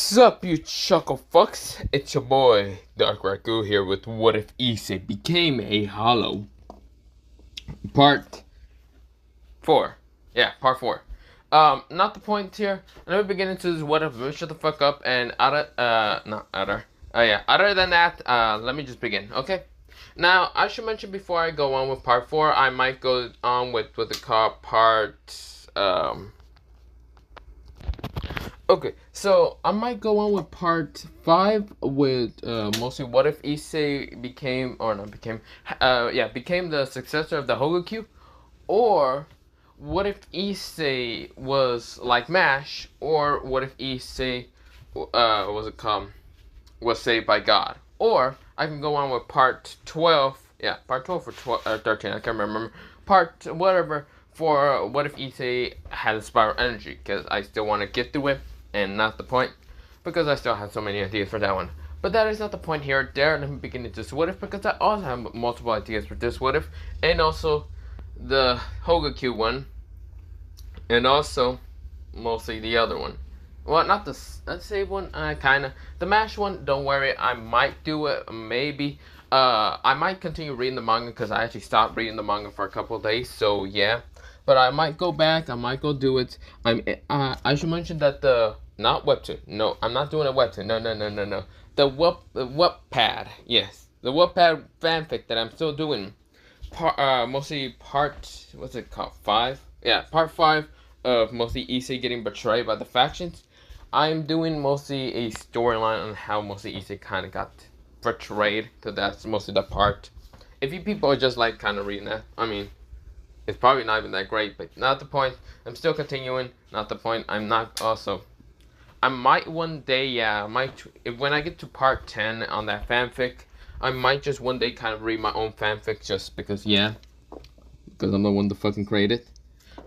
Sup, you chuckle fucks? It's your boy, Dark Raku here with What If Issei Became a Hollow? Part 4. Yeah, part 4. Not the point here. Let me begin into this What If. Shut the fuck up and other than that, let me just begin, okay? Now, I should mention before I go on with part 4, I might go on with what they call part, Okay, so I might go on with part 5 with mostly what if Issei became, or not became, became the successor of the Hogakyu, or what if Issei was like MASH, or what if Issei, was saved by God, or I can go on with part 12, part 12 or 13, I can't remember, part whatever, for what if Issei had a spiral energy, because I still want to get through it. And not the point, because I still have so many ideas for that one. But that is not the point here. Let me begin into this what if, because I also have multiple ideas for this what if, and also the Hogakyu one, and also mostly the other one. Well, not the save one, kinda. The MASH one, don't worry, I might do it, maybe. I might continue reading the manga, because I actually stopped reading the manga for a couple of days, so yeah. But I might go back, I might go do it. I should mention that not webtoon. No, I'm not doing a webtoon. No. The Wattpad. Yes, the Wattpad fanfic that I'm still doing. Mostly part. What's it called? 5. Yeah, part 5 of mostly Issei getting betrayed by the factions. I'm doing mostly a storyline on how mostly Issei kind of got betrayed. So that's mostly the part. If you people are just like kind of reading that, I mean, it's probably not even that great, but not the point. I'm still continuing. Not the point. I'm not also. I might one day, when I get to part 10 on that fanfic, I might just one day kind of read my own fanfic just because, because I'm the one to fucking create it.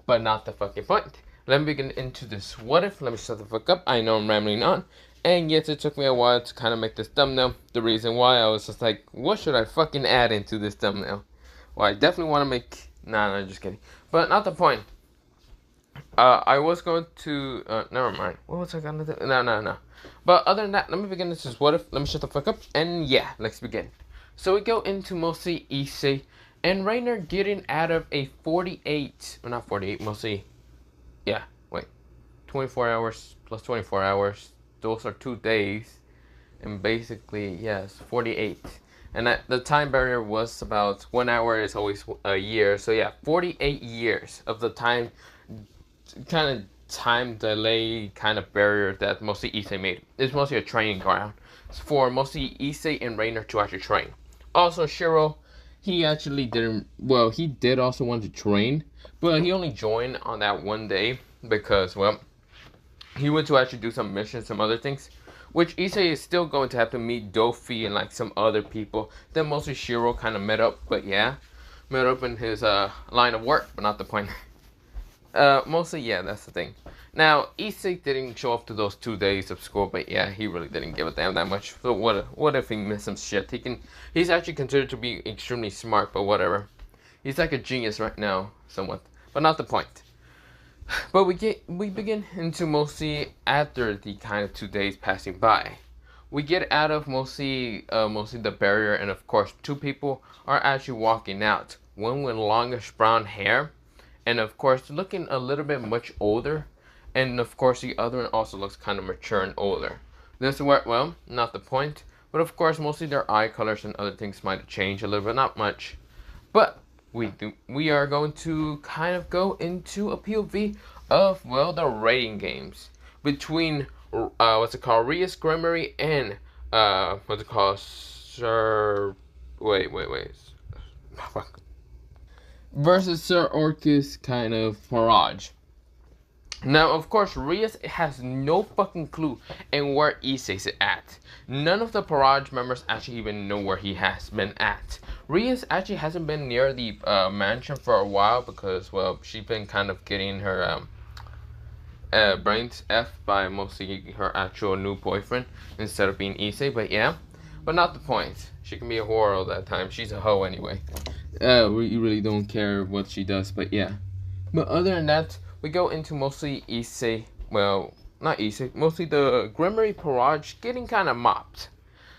But not the fucking point. Let me get into this what if. Let me shut the fuck up. I know I'm rambling on. And yes, it took me a while to kind of make this thumbnail. The reason why I was just like, what should I fucking add into this thumbnail? Well, I definitely want to make... No, just kidding. But not the point. I was going to... never mind. What was I going to do? No. But other than that, let me begin. This is what if. Let me shut the fuck up. And yeah, let's begin. So we go into mostly Issei and Rayner getting out of a 48... Well, not 48, mostly... 24 hours plus 24 hours. Those are 2 days. And basically, yes, 48. And the time barrier was about 1 hour is always a year. So yeah, 48 years of the time delay kind of barrier that mostly Issei made. It's mostly a training ground for mostly Issei and Rayner to actually train. Also, Shiro, he actually didn't, well, he did also want to train, but he only joined on that one day because, well, he went to actually do some missions, some other things. Which Issei is still going to have to meet Dofi and like some other people. Then mostly Shiro kind of met up, but yeah. Met up in his line of work, but not the point. Mostly, yeah, that's the thing. Now, Issei didn't show up to those 2 days of school, but yeah, he really didn't give a damn that much. So what if he missed some shit? He's actually considered to be extremely smart, but whatever. He's like a genius right now, somewhat. But not the point. But we begin into mostly after the kind of 2 days passing by. We get out of mostly the barrier, and of course 2 people are actually walking out. One with longish brown hair, and of course looking a little bit much older, and of course the other one also looks kind of mature and older. This is where, well, not the point, but of course mostly their eye colors and other things might have changed a little bit, not much, but we are going to kind of go into a POV of, well, the rating games between Rias Gremory and versus Sir Orcus kind of Peerage. Now, of course, Rias has no fucking clue in where Issei's at. None of the Peerage members actually even know where he has been at. Rias actually hasn't been near the mansion for a while because, well, she's been kind of getting her brains effed by mostly her actual new boyfriend instead of being Issei, but yeah. But not the point. She can be a whore all that time. She's a hoe anyway. We really don't care what she does, but yeah. But other than that, we go into mostly Issei, well, not Issei, mostly the Gremory Peerage getting kind of mopped.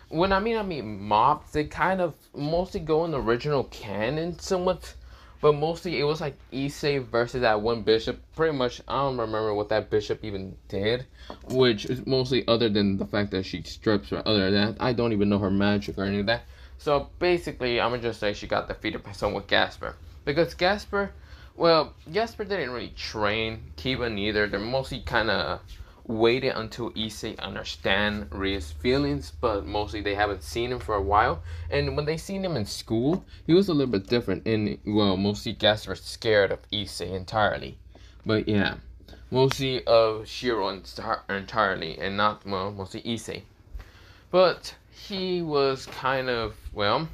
When I mean mopped, they kind of mostly go in the original canon somewhat, but mostly it was like Issei versus that one bishop. Pretty much, I don't remember what that bishop even did, which is mostly other than the fact that she strips her. Other than that, I don't even know her magic or any of that. So basically, I'm gonna just say she got defeated by someone with Gasper. Because Gasper, well, Gasper didn't really train, Kiba neither. They're mostly kind of waited until Issei understand Ria's feelings, but mostly they haven't seen him for a while. And when they seen him in school, he was a little bit different. And well, mostly Gasper's scared of Issei entirely. But yeah, mostly of Shiro entirely, and not, well, mostly Issei. But he was kind of, well,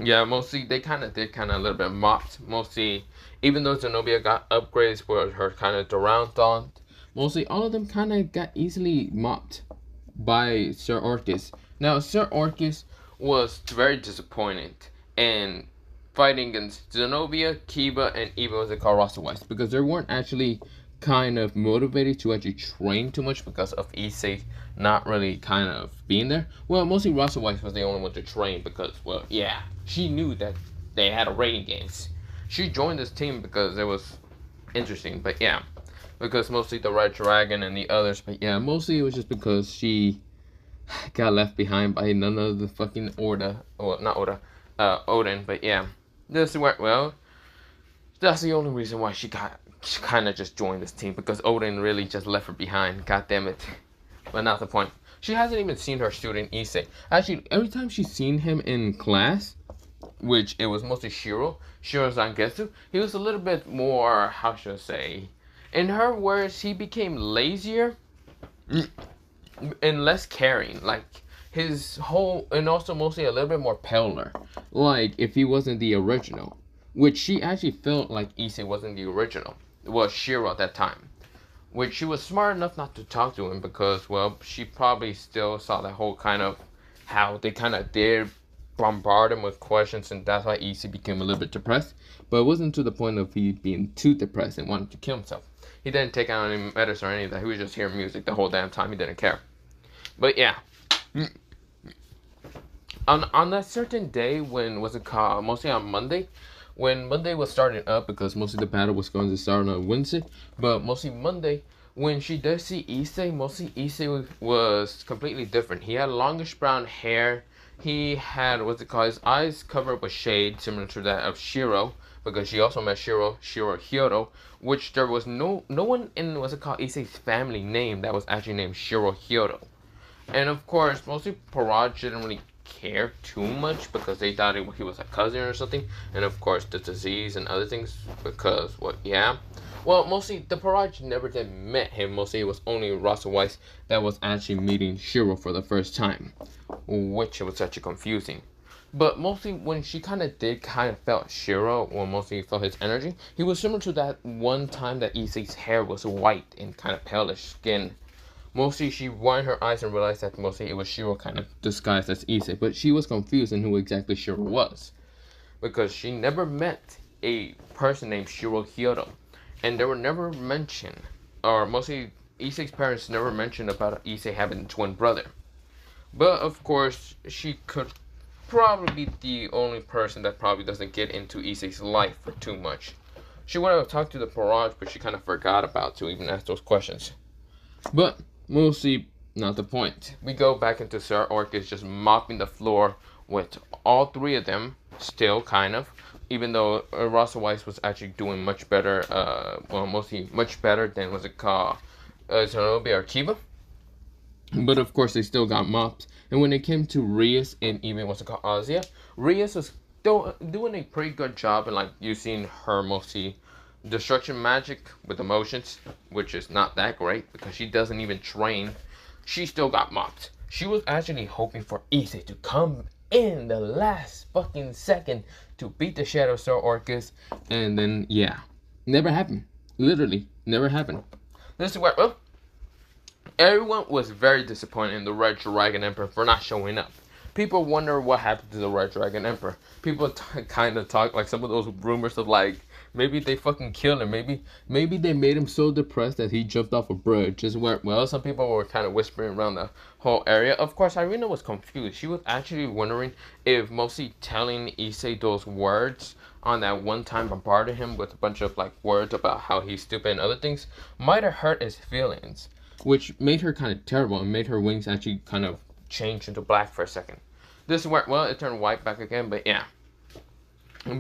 yeah, mostly they kind of did kind of a little bit mocked. Mostly, even though Zenobia got upgrades for her kind of Durandon, mostly all of them kind of got easily mopped by Sir Orcus. Now, Sir Orcus was very disappointed in fighting against Zenobia, Kiba, and even what's it called, Rasa Weiss, because they weren't actually kind of motivated to actually train too much because of Issei not really kind of being there. Well, mostly Rasa Weiss was the only one to train because, well, yeah, she knew that they had a rating games. She joined this team because it was interesting, but yeah, because mostly the Red Dragon and the others, but yeah, mostly it was just because she got left behind by none of the fucking Orda, well, not Orda, Odin, but yeah, this is where, well, that's the only reason why she kind of just joined this team, because Odin really just left her behind, god damn it. But not the point. She hasn't even seen her student Issei. Actually, every time she's seen him in class, which it was mostly Shiro, Shiro's Zangetsu, he was a little bit more, how should I say, in her words, he became lazier and less caring. Like, his whole, and also mostly a little bit more paler. Like, if he wasn't the original. Which she actually felt like Issei wasn't the original. It was Shiro at that time. Which she was smart enough not to talk to him because, well, she probably still saw that whole kind of, how they kind of did bombard him with questions, and that's why Issei became a little bit depressed. But it wasn't to the point of he being too depressed and wanting to kill himself. He didn't take out any medicine or any of that. He was just hearing music the whole damn time. He didn't care. But yeah. On that certain day when, what's it called, mostly on Monday, when Monday was starting up, because mostly the battle was going to start on Wednesday, but mostly Monday, when she does see Issei, mostly Issei was completely different. He had longish brown hair. He had, what's it called, his eyes covered with shade, similar to that of Shiro, because she also met Shiro Hyodo, which there was no one in, what's it called, Issei's family name that was actually named Shiro Hyodo. And of course, mostly Peerage didn't really care too much because they thought he was a cousin or something, and of course the disease and other things, because what, yeah, well, mostly the Peerage never did met him. Mostly it was only Rasa Weiss that was actually meeting Shiro for the first time, which was actually confusing. But mostly when she kind of felt Shiro, or mostly felt his energy, he was similar to that one time that Issei's hair was white and kind of palish skin. Mostly she widened her eyes and realized that mostly it was Shiro kind of disguised as Issei, but she was confused in who exactly Shiro was, because she never met a person named Shiro Hyodo, and they were never mentioned, or mostly Issei's parents never mentioned about Issei having a twin brother. But of course, she could probably be the only person that probably doesn't get into Issei's life for too much. She wanted to talk to the Peerage, but she kind of forgot about to even ask those questions. But mostly not the point. We go back into Sir Orcus just mopping the floor with all three of them, still kind of, even though Rasa Weiss was actually doing much better, well, mostly much better than, what's it called, Zenobia or Kiba. But of course they still got mopped. And when it came to Rias and even, what's it called, Azia, Rias was still doing a pretty good job, and like you've seen her mostly destruction magic with emotions, which is not that great because she doesn't even train. She still got mopped. She was actually hoping for Issei to come in the last fucking second to beat the shit out of Sir Orcus, and then yeah, never happened. Literally never happened. This is where, well, everyone was very disappointed in the Red Dragon Emperor for not showing up. People wonder what happened to the Red Dragon Emperor. People kind of talk like some of those rumors of like Maybe they fucking killed him. Maybe they made him so depressed that he jumped off a bridge. Just where, well, some people were kind of whispering around the whole area. Of course, Irina was confused. She was actually wondering if mostly telling Issei those words on that one time bombarded him with a bunch of like words about how he's stupid and other things might have hurt his feelings, which made her kind of terrible and made her wings actually kind of change into black for a second. This is where, well, it turned white back again, but yeah.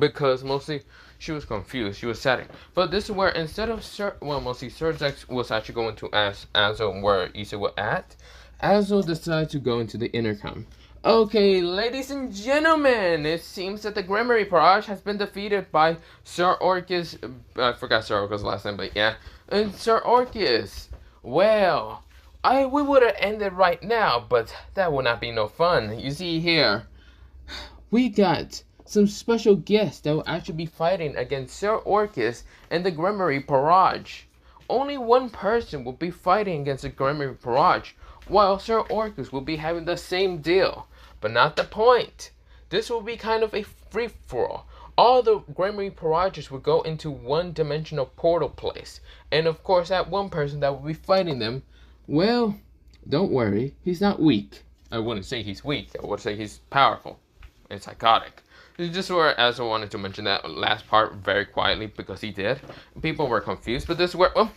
Because mostly she was confused, she was sad. But this is where instead of mostly Surzex was actually going to ask Azo where Issei was at, Azo decided to go into the intercom. Okay, ladies and gentlemen, it seems that the Gremory Peerage has been defeated by Sir Orcus. I forgot Sir Orcus' last name, but yeah. And Sir Orcus, well, we would have ended right now, but that would not be no fun. You see here, we got some special guests that will actually be fighting against Sir Orcus and the Gremory Peerage. Only one person will be fighting against the Gremory Peerage, while Sir Orcus will be having the same deal. But not the point. This will be kind of a free-for-all. All the Gremory Peerages will go into one-dimensional portal place. And of course, that one person that will be fighting them, well, don't worry, he's not weak. I wouldn't say he's weak. I would say he's powerful and psychotic. Just where Azo wanted to mention that last part very quietly because he did. People were confused, but this is where, well,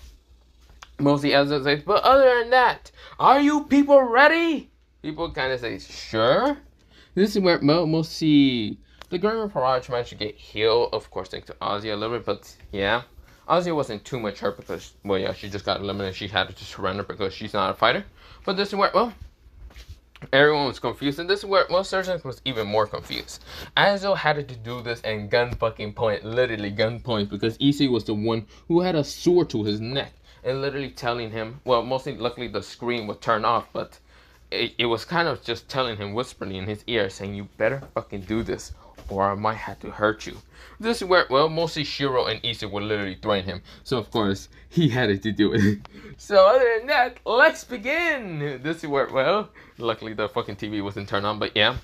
mostly Azo says, but other than that, are you people ready? People kind of say, sure. This is where mostly the Gremory Peerage managed to get healed, of course, thanks to Ozzy a little bit, but yeah. Ozzy wasn't too much hurt because, well, yeah, she just got eliminated. She had to surrender because she's not a fighter. But this is where, well, everyone was confused, and this is where, well, Surgeon was even more confused. Azo had to do this in gun fucking point, literally gun point, because Issei was the one who had a sword to his neck, and literally telling him, well, mostly, luckily the screen was turned off, but it was kind of just telling him, whispering in his ear, saying, you better fucking do this, or I might have to hurt you. This is where, well, mostly Shiro and Issei were literally threatening him, so of course, he had to do it. So other than that, let's begin! This is where, well, luckily the fucking TV wasn't turned on, but yeah.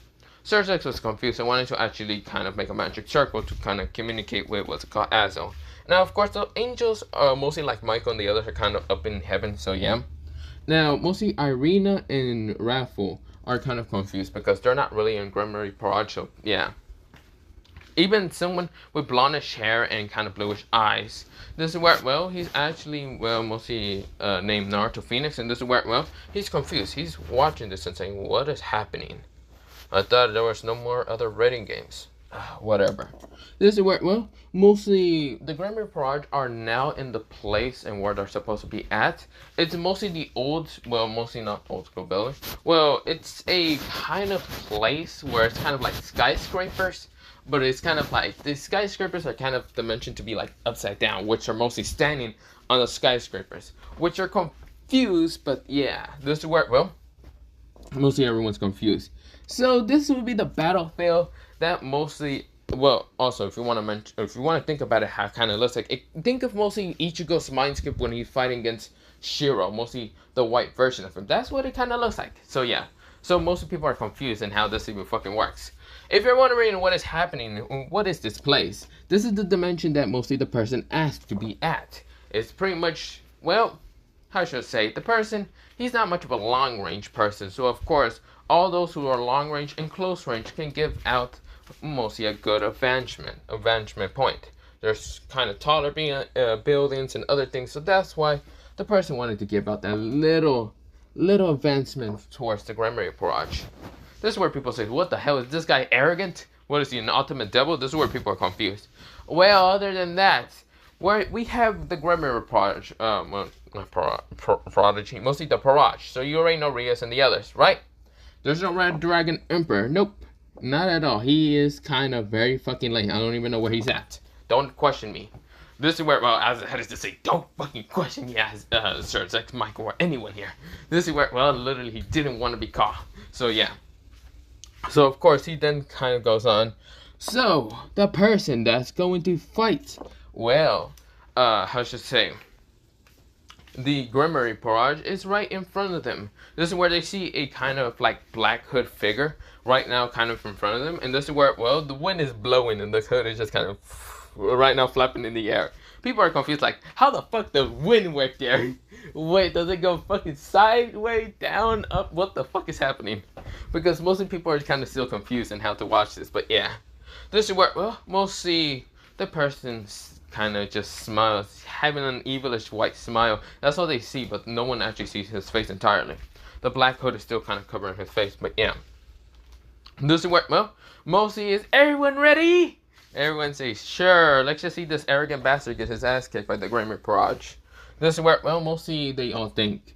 Surgex was confused and wanted to actually kind of make a magic circle to kind of communicate with what's called Azo. Now, of course, the angels, mostly like Michael and the others, are kind of up in heaven, so yeah. Now, mostly Irina and Raffle are kind of confused because they're not really in Gremory Peerage, so yeah. Even someone with blondish hair and kind of bluish eyes. This is where, well, he's actually, well, mostly named Naruto Phoenix, and this is where, well, he's confused. He's watching this and saying, what is happening? I thought there was no more other rating games. Whatever. This is where, well, mostly the Gremory Peerage are now in the place and where they're supposed to be at. It's mostly the old, well, mostly not old school building. Well, it's a kind of place where it's kind of like skyscrapers. But it's kind of like, the skyscrapers are kind of dimensioned to be like upside down, which are mostly standing on the skyscrapers, which are confused, but yeah, this is where, well, mostly everyone's confused. So this would be the battlefield that mostly, well, also if you want to mention, if you want to think about it, how it kind of looks like, think of mostly Ichigo's mind skip when he's fighting against Shiro, mostly the white version of him. That's what it kind of looks like. So yeah, so most people are confused in how this even fucking works. If you're wondering what is happening, what is this place? This is the dimension that mostly the person asked to be at. It's pretty much, well, how should I say, the person, he's not much of a long-range person, so of course, all those who are long-range and close-range can give out mostly a good advancement point. There's kind of taller buildings and other things, so that's why the person wanted to give out that little advancement towards the Gremory Peerage. This is where people say, what the hell, is this guy arrogant? What is he, an ultimate devil? This is where people are confused. Well, other than that, we have the Gremory Peerage, Prodigy, mostly the Peerage. So you already know Rias and the others, right? There's no Red Dragon Emperor. Nope, not at all. He is kind of very fucking late. I don't even know where he's at. Don't question me. This is where, well, as I had to say, don't fucking question me as Sir Zex, Michael, or anyone here. This is where, well, literally he didn't want to be caught. So yeah. So, of course, he then kind of goes on. So, the person that's going to fight, well, how should I say, the Gremory Peerage is right in front of them. This is where they see a kind of like black hood figure right now kind of in front of them. And this is where, well, the wind is blowing and the hood is just kind of right now flapping in the air. People are confused, like, how the fuck does wind work there? Wait, does it go fucking sideways, down, up? What the fuck is happening? Because mostly people are kind of still confused on how to watch this, but yeah. This is where, well, mostly the person's kind of just smiles, having an evilish white smile. That's all they see, but no one actually sees his face entirely. The black hood is still kind of covering his face, but yeah. This is where, well, mostly is everyone ready? Everyone says, sure, let's just see this arrogant bastard get his ass kicked by the Gremory Peerage. This is where, well, mostly they all think,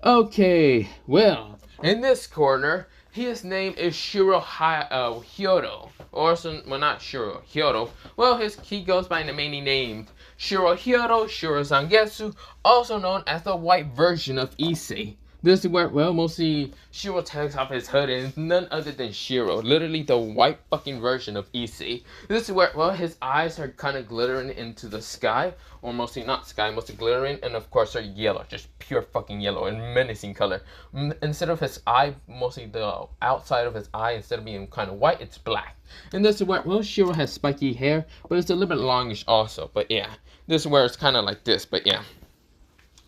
okay, well, in this corner, his name is Shiro Hyodo. Or, well, not Shiro, Hyodo. Well, he goes by the mainly named Shiro Hyodo, Shiro Zangetsu, also known as the white version of Issei. This is where, well, mostly Shiro takes off his hood and it's none other than Shiro. Literally the white fucking version of Issei. This is where, well, his eyes are kind of glittering into the sky. Or mostly not sky, mostly glittering. And of course they're yellow. Just pure fucking yellow and menacing color. Instead of his eye, mostly the outside of his eye, instead of being kind of white, it's black. And this is where, well, Shiro has spiky hair. But it's a little bit longish also. But yeah. This is where it's kind of like this. But yeah.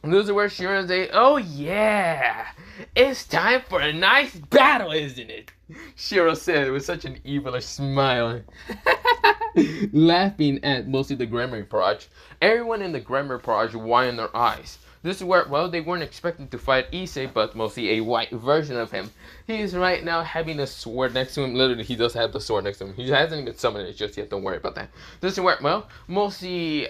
This is where Shiro says, oh yeah, it's time for a nice battle, isn't it? Shiro said with such an evilish smile. Laughing at mostly the Gremory Peerage. Everyone in the Gremory Peerage widened their eyes. This is where, well, they weren't expecting to fight Issei, but mostly a white version of him. He is right now having a sword next to him. Literally, he does have the sword next to him. He hasn't even summoned it just yet. Don't worry about that. This is where, well, mostly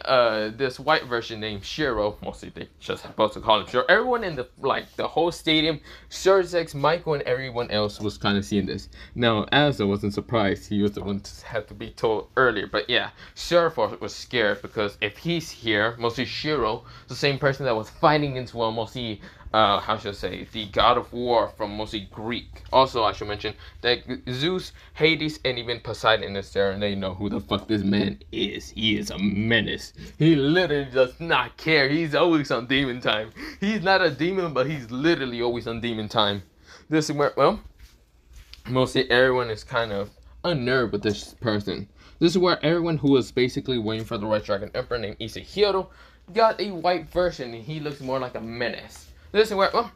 this white version named Shiro, mostly they just supposed to call him Shiro. Everyone in the, like, the whole stadium, Surzex, Michael, and everyone else was kind of seeing this. Now, Asa wasn't surprised. He was the one to have to be told earlier. But yeah, Shiro was scared because if he's here, mostly Shiro, the same person that was fighting against, well, mostly, how should I say, the god of war from mostly Greek. Also, I should mention that Zeus, Hades, and even Poseidon is there, and they know who the fuck this man is. He is a menace. He literally does not care. He's always on demon time. He's not a demon, but he's literally always on demon time. This is where, well, mostly everyone is kind of unnerved with this person. This is where everyone who was basically waiting for the Red Dragon Emperor named Issei Hyodo got a white version, and he looks more like a menace. This is where, well,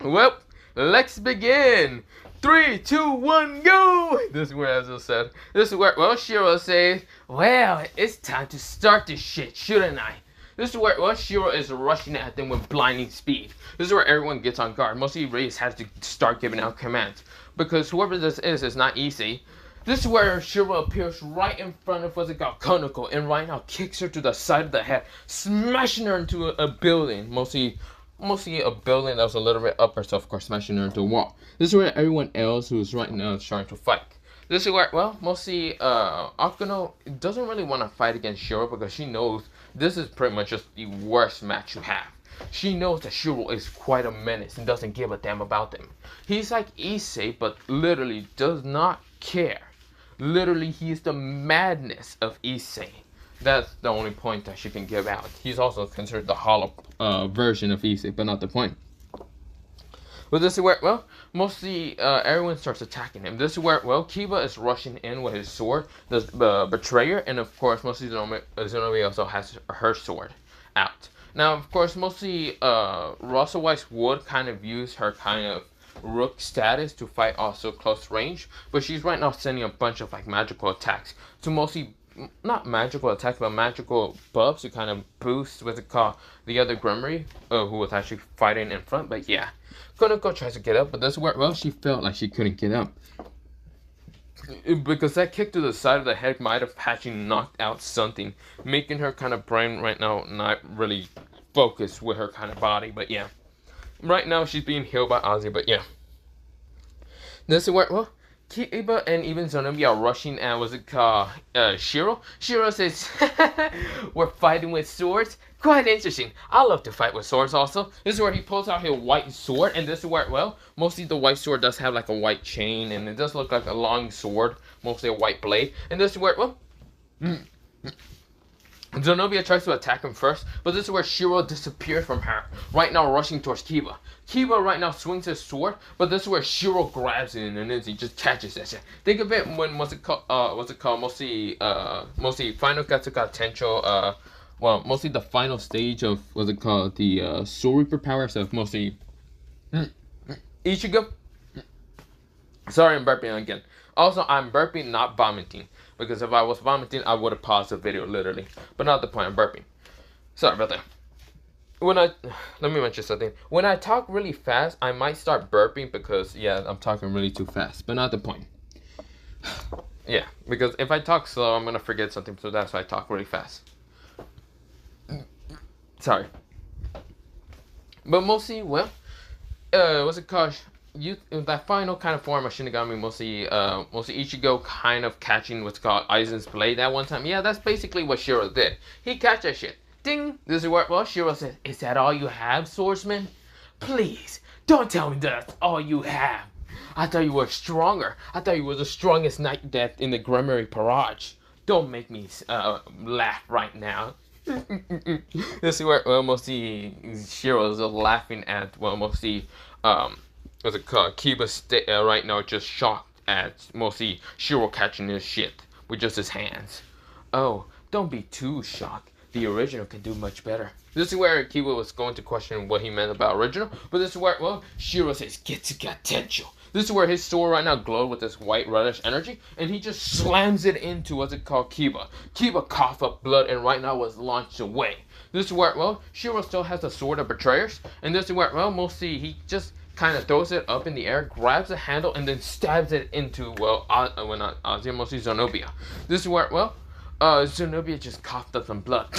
well, let's begin. 3, 2, 1, go! This is where Azul said. This is where, well, Shiro says, well, it's time to start this shit, shouldn't I? This is where, well, Shiro is rushing at them with blinding speed. This is where everyone gets on guard. Mostly Reyes has to start giving out commands. Because whoever this is not Issei. This is where Shiro appears right in front of what's it called, Konoko, and right now kicks her to the side of the head, smashing her into a building. Mostly a building that was a little bit upper, so of course smashing her into a wall. This is where everyone else who's right now is trying to fight. This is where, well, mostly Akuno doesn't really want to fight against Shiro because she knows this is pretty much just the worst match you have. She knows that Shiro is quite a menace and doesn't give a damn about them. He's like Issei, but literally does not care. Literally, he is the madness of Issei. That's the only point that she can give out. He's also considered the hollow version of Issei, but not the point. But this is where, well, mostly everyone starts attacking him. This is where, well, Kiba is rushing in with his sword, the Betrayer, and of course, mostly Zonobe also has her sword out. Now, of course, mostly Russell Weiss would kind of use her kind of Rook status to fight also close range, but she's right now sending a bunch of like magical attacks to mostly not magical attacks but magical buffs to kind of boost what's it called the other Gremory who was actually fighting in front. But yeah, Konoko tries to get up, but this is where, well, she felt like she couldn't get up because that kick to the side of the head might have actually knocked out something, making her kind of brain right now not really focused with her kind of body. But yeah, right now she's being healed by Ozzy, but yeah. This is where, well, Kiba and even Zonobi are rushing at, what's it called, Shiro. Shiro says, we're fighting with swords? Quite interesting. I love to fight with swords also. This is where he pulls out his white sword, and this is where, well, mostly the white sword does have like a white chain, and it does look like a long sword, mostly a white blade. And this is where, well, Zenobia tries to attack him first, but this is where Shiro disappears from her, right now rushing towards Kiba. Kiba right now swings his sword, but this is where Shiro grabs it and then he just catches that shit. Think of it when mostly Final Katsuka Tencho, mostly the final stage of, the Soul Reaper powers of mostly Ichigo. Sorry, I'm burping again. Also, I'm burping, not vomiting. Because if I was vomiting, I would have paused the video, literally. But not the point, I'm burping. Sorry about that. Let me mention something. When I talk really fast, I might start burping because, yeah, I'm talking really too fast. But not the point. Yeah, because if I talk slow, I'm going to forget something. So that's why I talk really fast. Sorry. But mostly, well, what's it called? That final kind of form of Shinigami, mostly Ichigo kind of catching what's called Aizen's blade that one time. Yeah, that's basically what Shiro did. He catch that shit. Ding! This is where, well, Shiro says, "Is that all you have, swordsman? Please, don't tell me that's all you have. I thought you were stronger. I thought you were the strongest knight death in the Gremory Peerage. Don't make me laugh right now." This is where, well, mostly Shiro is laughing at, well, mostly, what's it called? Kiba right now just shocked at mostly Shiro catching his shit with just his hands. Oh, don't be too shocked. The original can do much better. This is where Kiba was going to question what he meant about original, but this is where, well, Shiro says, "Getsuga Tencho." This is where his sword right now glowed with this white reddish energy, and he just slams it into, what's it called, Kiba. Kiba coughed up blood and right now was launched away. This is where, well, Shiro still has the sword of betrayers, and this is where, well, mostly he just kind of throws it up in the air, grabs the handle, and then stabs it into, well, not Ozzy, mostly Zenobia. This is where, well, Zenobia just coughed up some blood.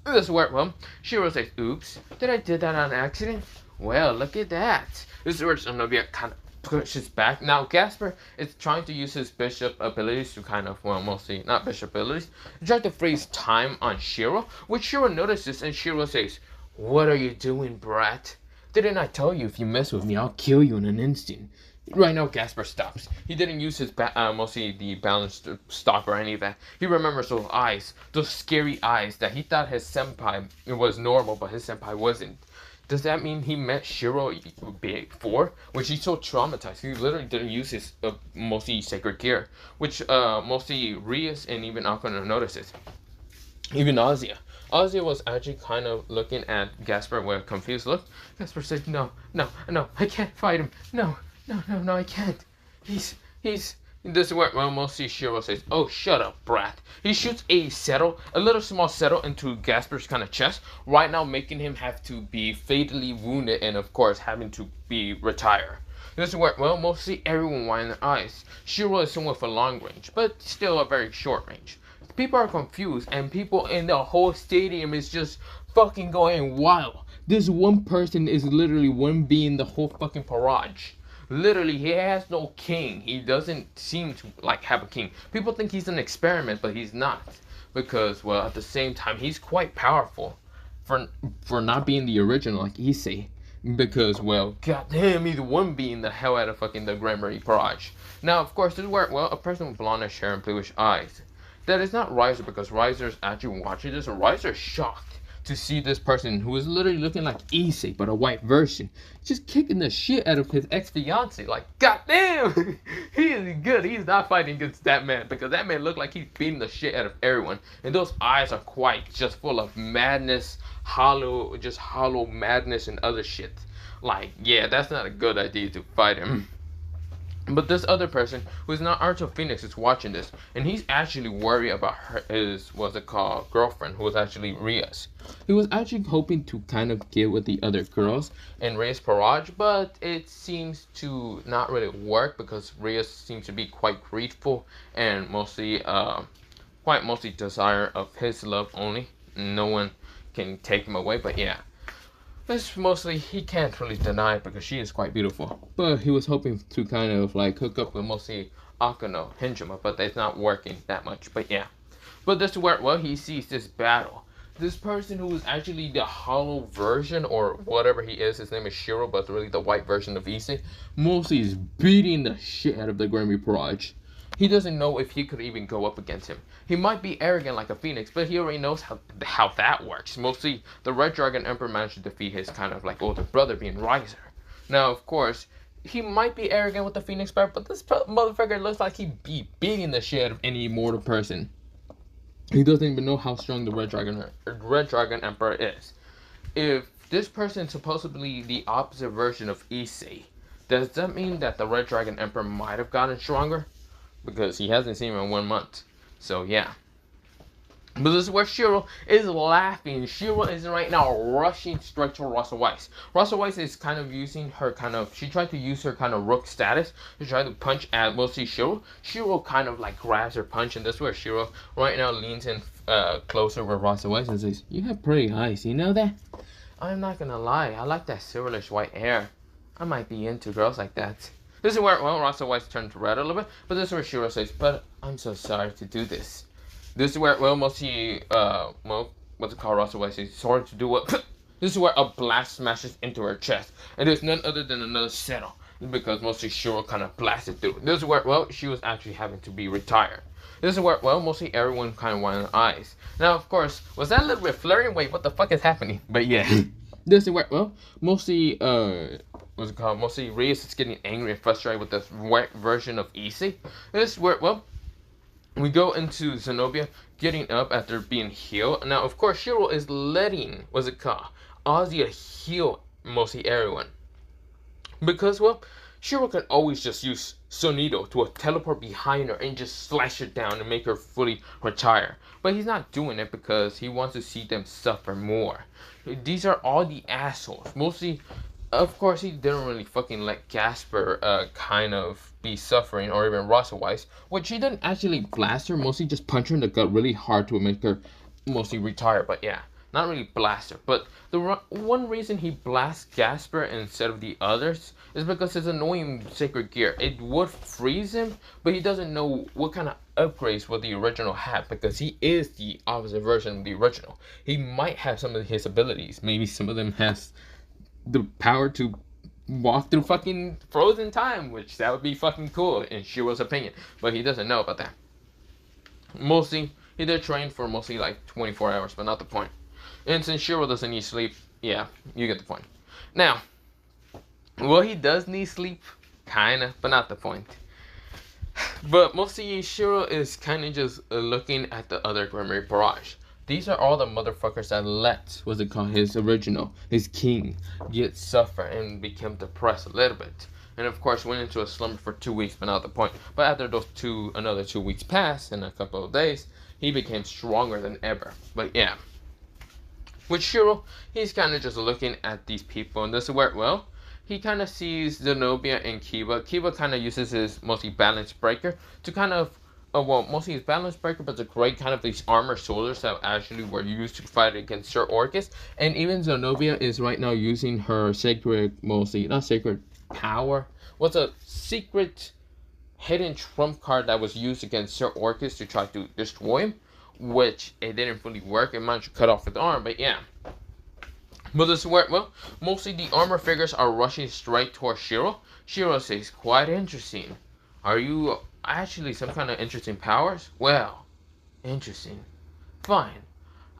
This is where, well, Shiro says, "Oops, did I do that on accident? Well, look at that." This is where Zenobia kind of pushes back. Now, Gasper is trying to use his bishop abilities to kind of, well, mostly, not bishop abilities, try to freeze time on Shiro, which Shiro notices, and Shiro says, "What are you doing, brat? Didn't I tell you if you mess with me, I'll kill you in an instant?" Right now, Gasper stops. He didn't use his mostly the balance to stop or any of that. He remembers those eyes, those scary eyes that he thought his senpai was normal, but his senpai wasn't. Does that mean he met Shiro before? Which he's so traumatized. He literally didn't use his mostly sacred gear, which mostly Rias and even Akana notices. Even Ozia. Ozia was actually kind of looking at Gasper with a confused look. Gasper said, "No, I can't fight him. No, I can't. He's." This is where, well, mostly Shiro says, "Oh, shut up, brat." He shoots a little small settle into Gasper's kind of chest, right now making him have to be fatally wounded and, of course, having to be retire. This is where, well, mostly everyone widened their eyes. Shiro is someone with a long range, but still a very short range. People are confused, and people in the whole stadium is just fucking going wild. This one person is literally one being the whole fucking Peerage. Literally, he has no king. He doesn't seem to, like, have a king. People think he's an experiment, but he's not. Because, well, at the same time, he's quite powerful. For not being the original, like Issei. Because, well, goddamn, he's the one being the hell out of fucking the Gremory Peerage. Now, of course, this is where, well, a person with blondish hair and bluish eyes. That is not Riser, because Riser's actually watching this, and Riser's shocked to see this person who is literally looking like Issei, but a white version, just kicking the shit out of his ex-fiance. Like, goddamn, he is good. He's not fighting against that man, because that man looked like he's beating the shit out of everyone. And those eyes are quite just full of madness, hollow madness and other shit. Like, yeah, that's not a good idea to fight him. But this other person, who is not Archer Phoenix, is watching this, and he's actually worried about his, girlfriend, who was actually Rias. He was actually hoping to kind of get with the other girls and Rias Peerage, but it seems to not really work, because Rias seems to be quite grateful and mostly desire of his love only. No one can take him away, but yeah. This mostly, he can't really deny it because she is quite beautiful. But he was hoping to kind of like hook up with mostly Akano, Hinjima, but it's not working that much. But yeah. But this is where, well, he sees this battle. This person who is actually the hollow version, or whatever he is, his name is Shiro, but really the white version of Issei, mostly is beating the shit out of the Gremory Peerage. He doesn't know if he could even go up against him. He might be arrogant like a phoenix, but he already knows how that works. Mostly, the Red Dragon Emperor managed to defeat his kind of like older brother, being Riser. Now, of course, he might be arrogant with the Phoenix Power, but this motherfucker looks like he be beating the shit out of any mortal person. He doesn't even know how strong the Red Dragon Emperor is. If this person is supposedly the opposite version of Issei, does that mean that the Red Dragon Emperor might have gotten stronger? Because he hasn't seen him in 1 month. So yeah. But this is where Shiro is laughing. Shiro is right now rushing straight to Rasa Weiss. Rasa Weiss is kind of using her she tried to use her kind of rook status to try to punch at mostly Shiro. Shiro kind of like grabs her punch, and this is where Shiro right now leans in closer with Rasa Weiss and says, "You have pretty eyes, you know that? I'm not gonna lie, I like that silverish white hair. I might be into girls like that." This is where, well, Rasa Weiss turned red a little bit, but this is where Shiro says, "But I'm so sorry to do this." This is where, well, mostly, what's it called, Rasa Weiss says, "Sorry to do what?" This is where a blast smashes into her chest, and it's none other than another settle, because mostly Shiro kind of blasted through. This is where, well, she was actually having to be retired. This is where, well, mostly everyone kind of wanted eyes. Now, of course, was that a little bit flirting? Wait, what the fuck is happening? But yeah, this is where, well, mostly, what's it called? Mostly Reyes is getting angry and frustrated with this wet version of Issei. This is where, well, we go into Zenobia getting up after being healed. Now, of course, Shiro is letting, what's it called, Ozzy heal mostly everyone. Because, well, Shiro can always just use Sonido to teleport behind her and just slash her down and make her fully retire. But he's not doing it because he wants to see them suffer more. These are all the assholes. Mostly, of course, he didn't really fucking let Gasper kind of be suffering, or even Rasa Weiss, which he didn't actually blast her, mostly just punch her in the gut really hard to make her mostly retire. But yeah, not really blast her. But the one reason he blasts Gasper instead of the others is because his annoying sacred gear. It would freeze him, but he doesn't know what kind of upgrades will the original have, because he is the opposite version of the original. He might have some of his abilities. Maybe some of them has the power to walk through fucking frozen time, which that would be fucking cool in Shiro's opinion, but he doesn't know about that. Mostly, he did train for mostly like 24 hours, but not the point. And since Shiro doesn't need sleep, yeah, you get the point. Now, well, he does need sleep, kinda, but not the point. But mostly Shiro is kind of just looking at the other Gremory Peerage. These are all the motherfuckers that let, what's it called, his original, his king, get suffer and become depressed a little bit. And of course went into a slumber for 2 weeks, but not the point. But after those another 2 weeks passed, in a couple of days, he became stronger than ever. But yeah. With Shiro, he's kind of just looking at these people, and this is where, well, he kind of sees Zenobia and Kiba. Kiba kind of uses his mostly balance breaker to kind of, well, mostly his balance breaker, but it's a great kind of these armor soldiers that actually were used to fight against Sir Orcus. And even Zenobia is right now using her sacred, mostly, not sacred, power. What's a secret hidden trump card that was used against Sir Orcus to try to destroy him, which it didn't fully work. It managed to cut off his arm, but yeah. But this is where, well, mostly the armor figures are rushing straight towards Shiro. Shiro says, "Quite interesting. Are you actually some kind of interesting powers? Well, interesting. Fine.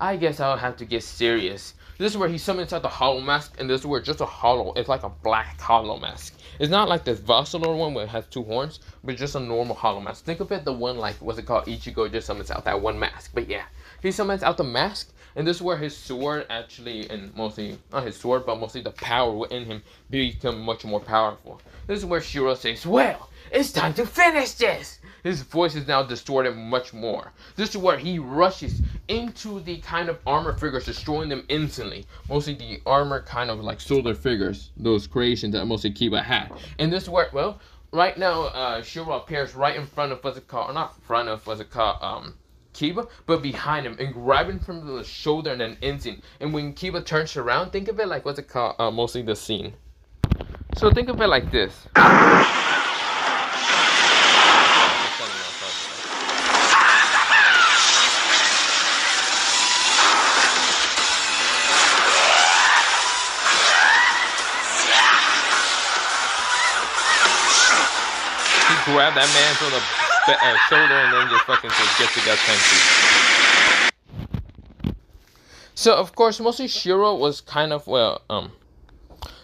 I guess I'll have to get serious." This is where he summons out the hollow mask, and this is where just a hollow, it's like a black hollow mask. It's not like this Vassalor one where it has 2 horns, but just a normal hollow mask. Think of it, the one like, what's it called, Ichigo just summons out that one mask. But yeah, he summons out the mask, and this is where his sword actually, and mostly, not his sword, but mostly the power within him become much more powerful. This is where Shiro says, "Well, it's time to finish this!" His voice is now distorted much more. This is where he rushes into the kind of armor figures, destroying them instantly. Mostly the armor kind of like solar figures, those creations that mostly Kiba had. And this is where, well, right now, Shiro appears right in front of, what's it called, or not in front of, what's it called, Kiba, but behind him, and grabbing from the shoulder and an instant. And when Kiba turns around, think of it like, what's it called, mostly the scene. So think of it like this. Grab that man from the shoulder and then just fucking says, get to that tension. So, of course, mostly Shiro was kind of,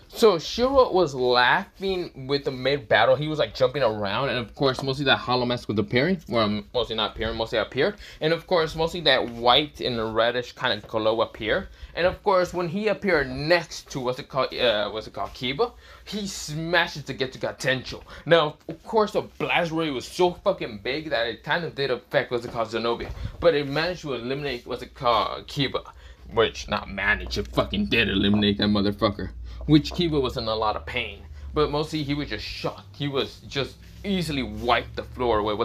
so Shiro was laughing with the mid battle. He was like jumping around, and of course, mostly that hollow mask was appearing. Well, mostly not appearing, mostly appeared. And of course, mostly that white and reddish kind of glow appeared. And of course, when he appeared next to what's it called Kiba, he smashes to get to Gatencho. Now, of course, the blast ray was so fucking big that it kind of did affect Zenobia, but it managed to eliminate Kiba, which not managed, it fucking did eliminate that motherfucker. Which Kiba was in a lot of pain, but mostly he was just shocked. He was just easily wiped the floor with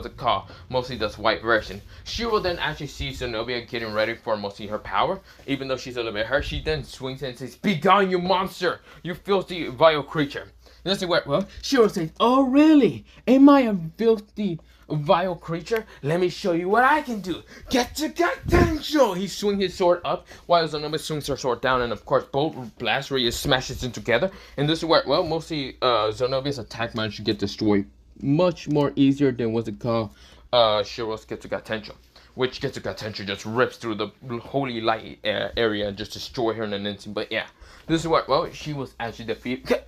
mostly this white version. Shiro then actually sees Zenobia getting ready for mostly her power, even though she's a little bit hurt. She then swings in and says, "Be gone, you monster! You filthy, vile creature!" That's what, well, Shiro says, "Oh really? Am I a filthy, vile creature? Let me show you what I can do. Get to Gatencho!" He swings his sword up while Zenobia swings her sword down, and of course both blast rays smashes them together. And this is where, well, mostly Zenobia's attack managed to get destroyed much more easier than Shiro's Get to Gatencho. Which Get to Gatencho just rips through the holy light area and just destroy her in an instant. But yeah, this is what, well, she was actually defeated.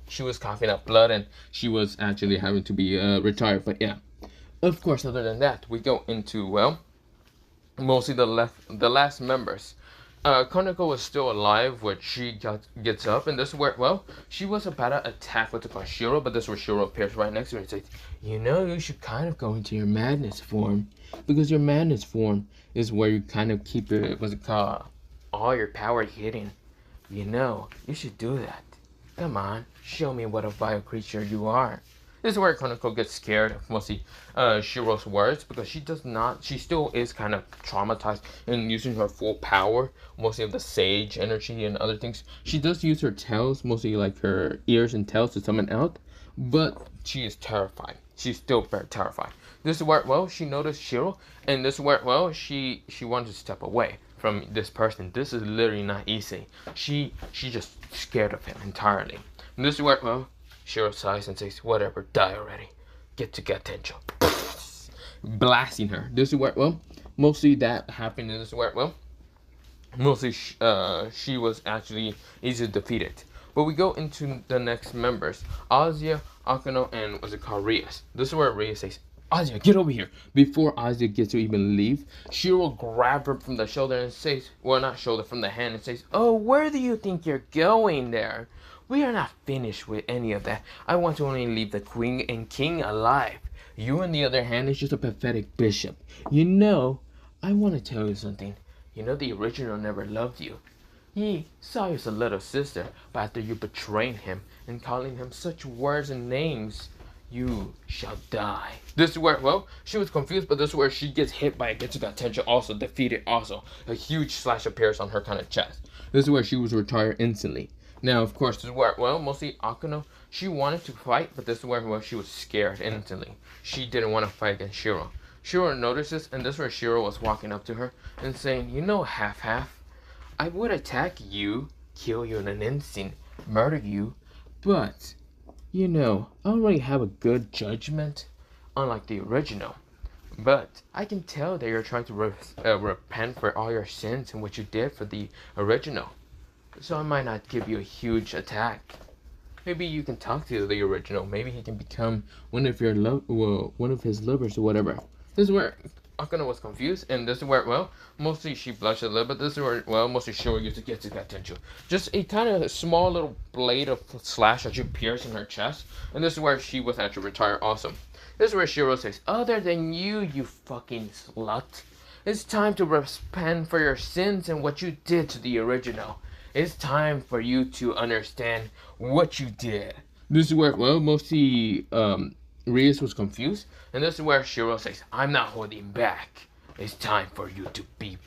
She was coughing up blood and she was actually having to be retired. But yeah, of course, other than that, we go into, well, mostly the last members. Konako was still alive when she gets up, and this is where, well, she was about to attack with the Shiro, but this is where Shiro appears right next to her and says, "You know, you should kind of go into your madness form, because your madness form is where you kind of keep your, all your power hidden. You know, you should do that. Come on, show me what a vile creature you are." This is where Konako gets scared of mostly Shiro's words, because she still is kind of traumatized in using her full power, mostly of the sage energy and other things. She does use her tails, mostly like her ears and tails to summon out, but she is terrified. She's still very terrified. This is where, well, she noticed Shiro, and this is where, well, she wanted to step away from this person. This is literally not Issei. She just scared of him entirely. And this is where, well, Shiro sighs and says, "Whatever, die already. Get to Gatencho." Blasting her. This is where, well, mostly that happened, and this is where, well, mostly she was actually easily defeated. But we go into the next members. Azia, Akano, and Rias. This is where Rias says, "Azia, get over here." Before Azia gets to even leave, Shiro grabs her from the shoulder and says, well, not shoulder, from the hand, and says, "Oh, where do you think you're going there? We are not finished with any of that. I want to only leave the queen and king alive. You, on the other hand, is just a pathetic bishop. You know, I want to tell you something. You know, the original never loved you. He saw you as a little sister, but after you betraying him and calling him such words and names, you shall die." This is where, well, she was confused, but this is where she gets hit by a Getsuga Tencho, also defeated. Also, a huge slash appears on her kind of chest. This is where she was retired instantly. Now, of course, this is where, well, mostly Akano, she wanted to fight, but this is where, well, she was scared instantly. She didn't want to fight against Shiro. Shiro notices, and this is where Shiro was walking up to her and saying, "You know, half-half, I would attack you, kill you in an instant, murder you, but, you know, I already have a good judgment, unlike the original. But I can tell that you're trying to repent for all your sins and what you did for the original. So I might not give you a huge attack. Maybe you can talk to the original. Maybe he can become one of your one of his lovers or whatever." This is where Akano was confused, and this is where, well, mostly she blushed a little bit. This is where, well, mostly Shiro used to get to that tension. Just a kind of small little blade of slash that you pierce in her chest, and this is where she was actually retired also. This is where Shiro says, "Other than you, you fucking slut, it's time to repent for your sins and what you did to the original. It's time for you to understand what you did." This is where, well, mostly Rias was confused, and this is where Shiro says, "I'm not holding back. It's time for you to be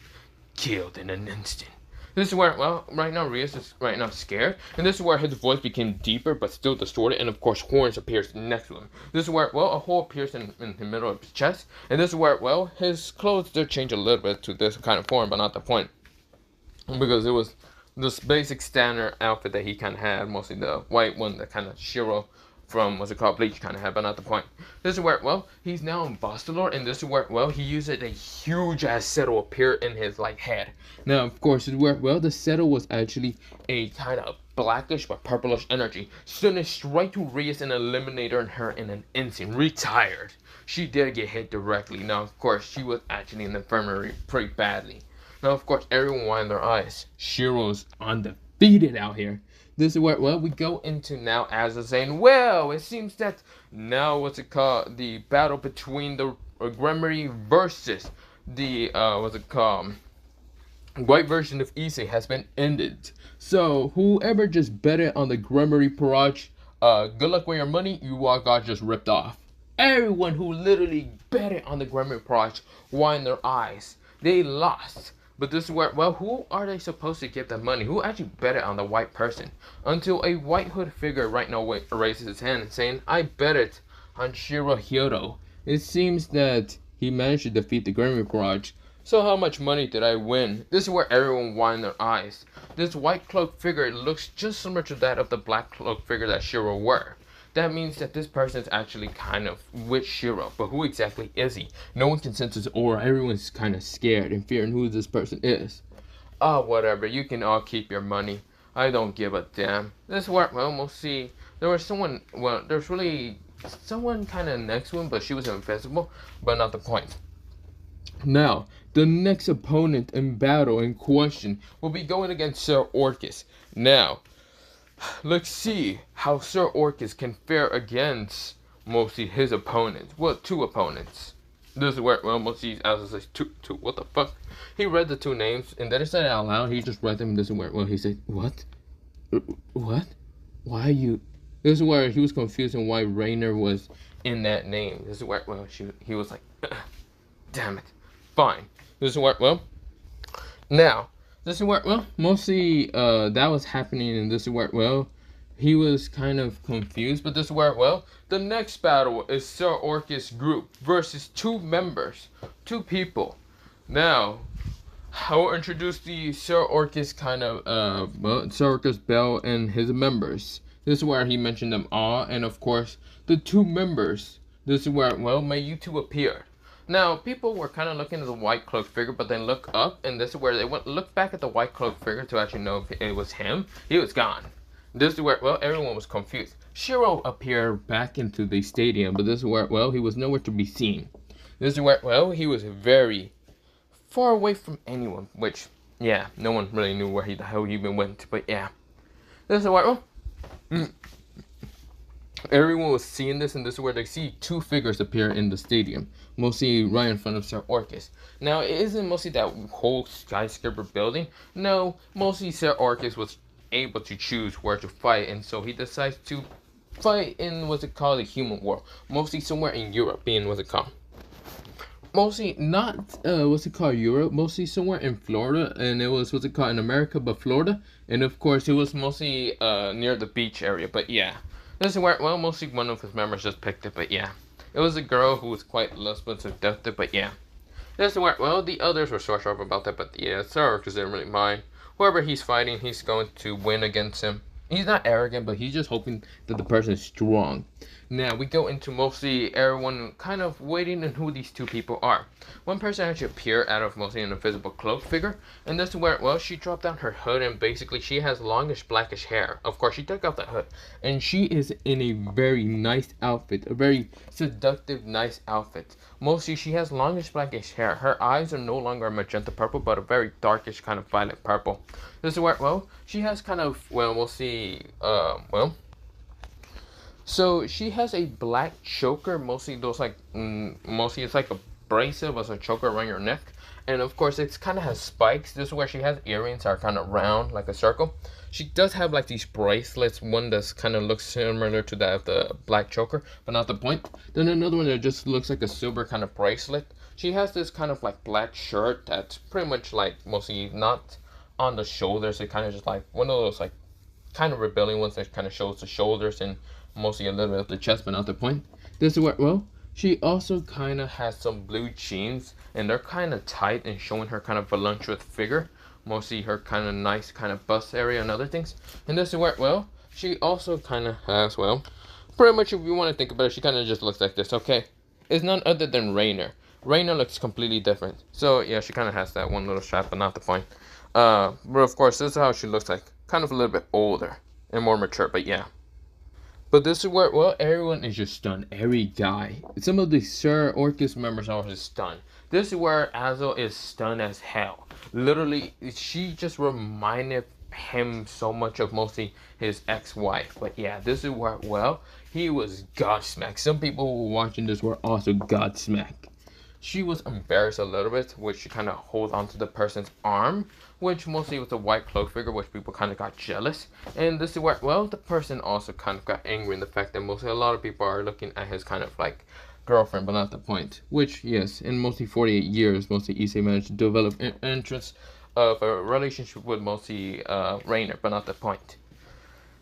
killed in an instant." This is where, well, right now Rias is right now scared, and this is where his voice became deeper but still distorted, and of course horns appears next to him. This is where, well, a hole appears in the middle of his chest, and this is where, well, his clothes did change a little bit to this kind of form, but not the point, because it was this basic standard outfit that he kind of had, mostly the white one that kind of Shiro from, what's it called, Bleach kind of head, but not the point. This is where, well, he's now in Boston, and this is where, well, he used a huge ass settle appear in his, like, head. Now, of course, this is where, well, the settle was actually a kind of blackish but purplish energy, sending straight to Rias and eliminating her in an instant, retired. She did get hit directly. Now, of course, she was actually in the infirmary pretty badly. Now, of course, everyone widened their eyes. Shiro's undefeated out here. This is where, well, we go into now as a saying, well, it seems that now, what's it called, the battle between the Gremory versus the, what's it called, white version of Issei has been ended. So, whoever just betted on the Gremory Peerage, good luck with your money, you all got just ripped off. Everyone who literally betted on the Gremory Peerage widened their eyes. They lost. But this is where, well, who are they supposed to give the money? Who actually betted on the white person? Until a white hood figure right now raises his hand and saying, I betted on Shiro. It seems that he managed to defeat the Gremory Peerage. So how much money did I win? This is where everyone widened their eyes. This white cloak figure looks just similar to that of the black cloak figure that Shiro wore. That means that this person is actually kind of with Shiro, but who exactly is he? No one can sense his aura. Everyone's kind of scared and fearing who this person is. Whatever. You can all keep your money. I don't give a damn. This is where, well, we'll see. There was someone, well, there's really someone kind of next to him, but she was invisible, but not the point. Now, the next opponent in battle in question will be going against Sir Orcus. Now, let's see how Sir Orcus can fare against mostly his opponents. Well, two opponents. This is where, well, mostly, as I say, two, what the fuck? He read the two names, and then he said it out loud. He just read them, and this is where, well, he said, what? What? Why are you? This is where he was confused on why Rayner was in that name. This is where, well, he was like, damn it. Fine. This is where, well, now, this is where, well, mostly that was happening, and this is where, well, he was kind of confused, but this is where, well, the next battle is Sir Orcus group versus two members, two people. Now, I will introduce the Sir Orcus kind of, well, Sir Orcus Bell and his members. This is where he mentioned them all, and of course, the two members. This is where, well, may you two appear. Now, people were kind of looking at the white cloak figure, but then look up, and this is where they look back at the white cloak figure to actually know if it was him. He was gone. This is where, well, everyone was confused. Shiro appeared back into the stadium, but this is where, well, he was nowhere to be seen. This is where, well, he was very far away from anyone, which, yeah, no one really knew where the hell he even went, but yeah. This is where, well, everyone was seeing this, and this is where they see two figures appear in the stadium, mostly right in front of Sir Orcus. Now, it isn't mostly that whole skyscraper building. No, mostly Sir Orcus was able to choose where to fight, and so he decides to fight in, what's it called, the human world. Mostly somewhere in Europe, being, what's it called? Mostly not, what's it called, Europe, mostly somewhere in Florida, and it was, what's it called, in America, but Florida. And of course, it was mostly near the beach area, but yeah. This is where, well, mostly one of his members just picked it, but yeah. It was a girl who was quite lustful and seductive, but yeah. This is where, well, the others were so sharp about that, but yeah, Sir Orcus didn't really mind. Whoever he's fighting, he's going to win against him. He's not arrogant, but he's just hoping that the person is strong. Now, we go into mostly everyone kind of waiting on who these two people are. One person actually appeared out of mostly an invisible cloak figure, and this is where, well, she dropped down her hood, and basically she has longish blackish hair. Of course, she took off that hood, and she is in a very nice outfit, a very seductive, nice outfit. Mostly, she has longish blackish hair. Her eyes are no longer magenta purple, but a very darkish kind of violet purple. This is where, well, she has kind of, well, we'll see, so she has a black choker, mostly those like, mostly it's like a bracelet with a choker around your neck. And of course, it's kind of has spikes. This is where she has earrings that are kind of round, like a circle. She does have like these bracelets, one that's kind of looks similar to that of the black choker, but not the point. Then another one that just looks like a silver kind of bracelet. She has this kind of like black shirt that's pretty much like mostly not on the shoulders. It kind of just like one of those like kind of rebellion ones that kind of shows the shoulders and mostly a little bit of the chest, but not the point. This is where, well, she also kind of has some blue jeans, and they're kind of tight and showing her kind of voluptuous figure, mostly her kind of nice kind of bust area and other things. And this is where, well, she also kind of has, well, pretty much if you want to think about it, she kind of just looks like this, okay? It's none other than Rayner. Rayner looks completely different. So, yeah, she kind of has that one little strap, but not the point. But of course, this is how she looks like. Kind of a little bit older and more mature, but yeah. But this is where, well, everyone is just stunned. Every guy. Some of the Sir Orcus members are just stunned. This is where Azo is stunned as hell. Literally, she just reminded him so much of mostly his ex-wife. But yeah, this is where, well, he was godsmacked. Some people who were watching this were also godsmacked. She was embarrassed a little bit, which she kind of holds onto the person's arm, which mostly was a white cloak figure, which people kind of got jealous. And this is where, well, the person also kind of got angry in the fact that mostly a lot of people are looking at his kind of like girlfriend, but not the point. Which, yes, in mostly 48 years, mostly Issei managed to develop an interest of a relationship with mostly Rayner, but not the point.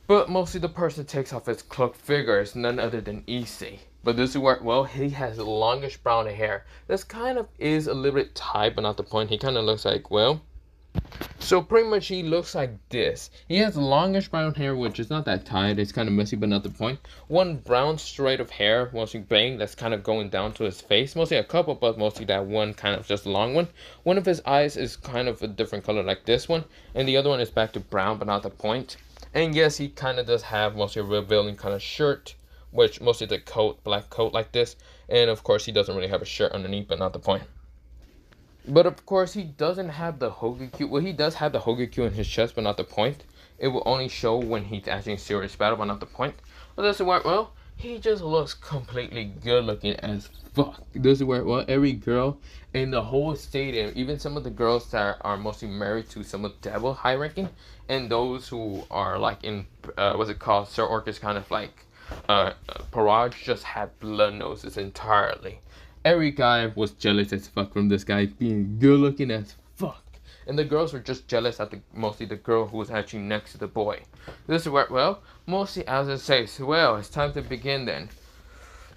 But mostly the person takes off his cloak figure is none other than Issei. But this is where, well, he has longish brown hair. This kind of is a little bit tight, but not the point. He kind of looks like, well, so pretty much he looks like this. He has longish brown hair, which is not that tight. It's kind of messy, but not the point. One brown straight of hair, mostly bang, that's kind of going down to his face. Mostly a couple, but mostly that one kind of just long one. One of his eyes is kind of a different color like this one. And the other one is back to brown, but not the point. And yes, he kind of does have mostly a revealing kind of shirt, which mostly the coat, black coat like this. And of course, he doesn't really have a shirt underneath, but not the point. But of course, he doesn't have the Hogakyu. Well, he does have the Hogakyu in his chest, but not the point. It will only show when he's actually in serious battle, but not the point. But this is where, well, he just looks completely good looking as fuck. This is where, well, every girl in the whole stadium, even some of the girls that are mostly married to some of the devil high ranking, and those who are like in, what's it called, Sir Orcus kind of like, Peerage, just had blood noses entirely. Every guy was jealous as fuck from this guy being good looking as fuck. And the girls were just jealous at mostly the girl who was actually next to the boy. This is where, well, mostly as it says, well, it's time to begin then.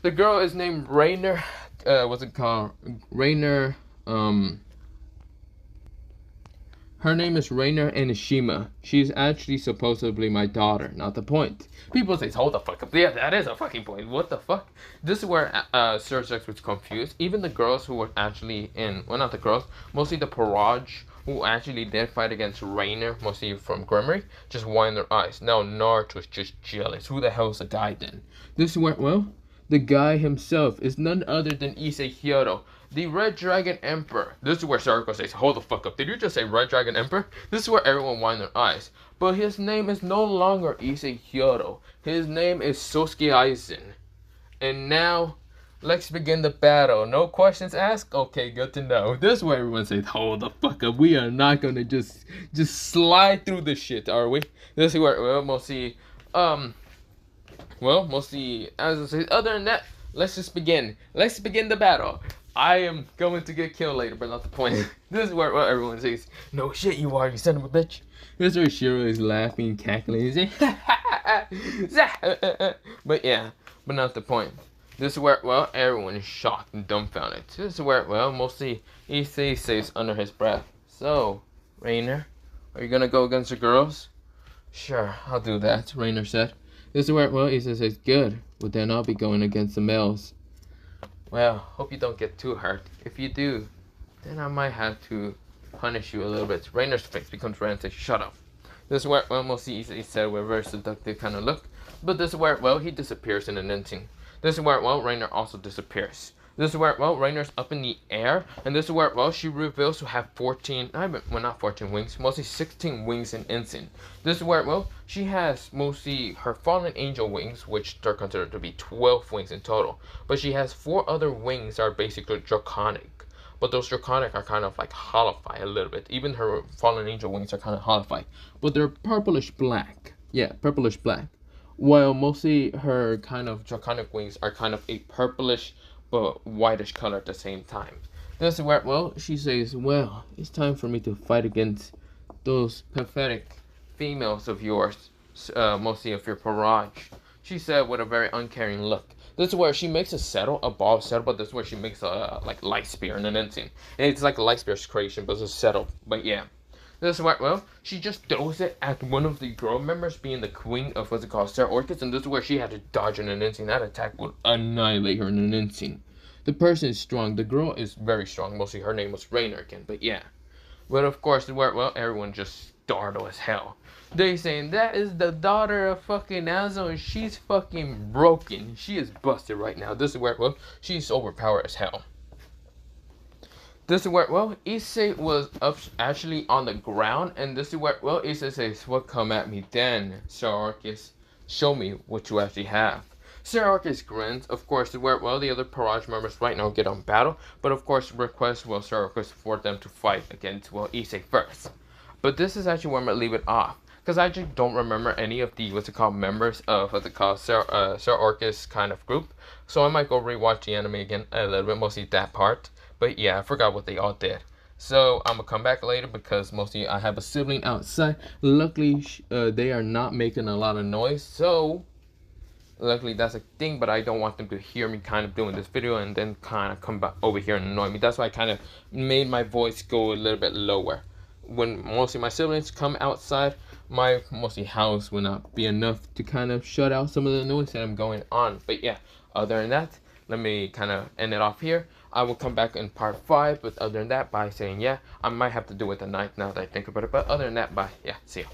The girl is named Rayner, what's it called? Rayner, her name is Rayner Enishima. She's actually supposedly my daughter, not the point. People say, hold the fuck up. Yeah, that is a fucking point. What the fuck? This is where Sir Sex was confused. Even the girls who were actually in, well, not the girls, mostly the Peerage who actually did fight against Rayner, mostly from Gremory, just widened their eyes. Now Naruto was just jealous. Who the hell is the guy then? This is where, well, the guy himself is none other than Issei Hiro, the Red Dragon Emperor. This is where Sarko says, hold the fuck up. Did you just say Red Dragon Emperor? This is where everyone widened their eyes. But his name is no longer Issei Hiro. His name is Sosuke Aizen. And now, let's begin the battle. No questions asked? Okay, good to know. This is where everyone says, hold the fuck up. We are not gonna just slide through this shit, are we? This is where, well, mostly, as I say, other than that, let's just begin. Let's begin the battle. I am going to get killed later, but not the point. This is where, well, everyone says, no shit you are, you son of a bitch. This is where Shiro is laughing, cackling, and saying, but yeah, but not the point. This is where, well, everyone is shocked and dumbfounded. This is where, well, mostly Issei says under his breath, so, Rayner, are you gonna go against the girls? Sure, I'll do that, Rayner said. This is where, well, Issei says, good, but then I'll be going against the males. Well, hope you don't get too hurt. If you do, then I might have to punish you a little bit. Rayner's face becomes red and says, shut up. This is where, well, mostly Issei said with a very seductive kind of look. But this is where, well, he disappears in an instant. This is where, well, Rayner also disappears. This is where, well, Rayner's up in the air. And this is where, well, she reveals to have 14, well, not 14 wings, mostly 16 wings in instant. This is where, well, she has mostly her fallen angel wings, which are considered to be 12 wings in total. But she has 4 other wings that are basically draconic. But those draconic are kind of like holified a little bit. Even her fallen angel wings are kind of holified. But they're purplish black. Yeah, purplish black. While mostly her kind of draconic wings are kind of a purplish but whitish color at the same time. This is where, well, she says, well, it's time for me to fight against those pathetic females of yours, mostly of your Peerage. She said with a very uncaring look. This is where she makes a ball settle, but this is where she makes a, like, light spear in an instant. And it's like a light spear's creation, but it's a settle, but yeah. This is where, well, she just throws it at one of the girl members, being the queen of what's it called, Sarah Orchis, and this is where she had to dodge in an instant. That attack would annihilate her in an instant. The person is strong. The girl is very strong. Mostly her name was Rayner again, but yeah. But of course, where, well, everyone just startled as hell. They saying that is the daughter of fucking Azo, and she's fucking broken. She is busted right now. This is where, well, she's overpowered as hell. This is where, well, Issei was up actually on the ground, and this is where, well, Issei says, "Well, come at me then, Sir Arcus. Show me what you actually have." Sir Arcus grins, of course, where, well, the other Peerage members right now get on battle, but of course requests, well, Sir Arcus for them to fight against, well, Issei first. But this is actually where I'm going to leave it off, because I actually don't remember any of the, what's it called, members of, what's it called, Sir Arcus kind of group, so I might go rewatch the anime again a little bit, mostly that part. But yeah, I forgot what they all did. So I'm gonna come back later because mostly I have a sibling outside. Luckily, they are not making a lot of noise. So luckily that's a thing. But I don't want them to hear me kind of doing this video and then kind of come back over here and annoy me. That's why I kind of made my voice go a little bit lower. When mostly my siblings come outside, my mostly house will not be enough to kind of shut out some of the noise that I'm going on. But yeah, other than that, let me kind of end it off here. I will come back in part 5, but other than that, by saying, yeah, I might have to do it tonight now that I think about it. But other than that, bye. Yeah, see ya.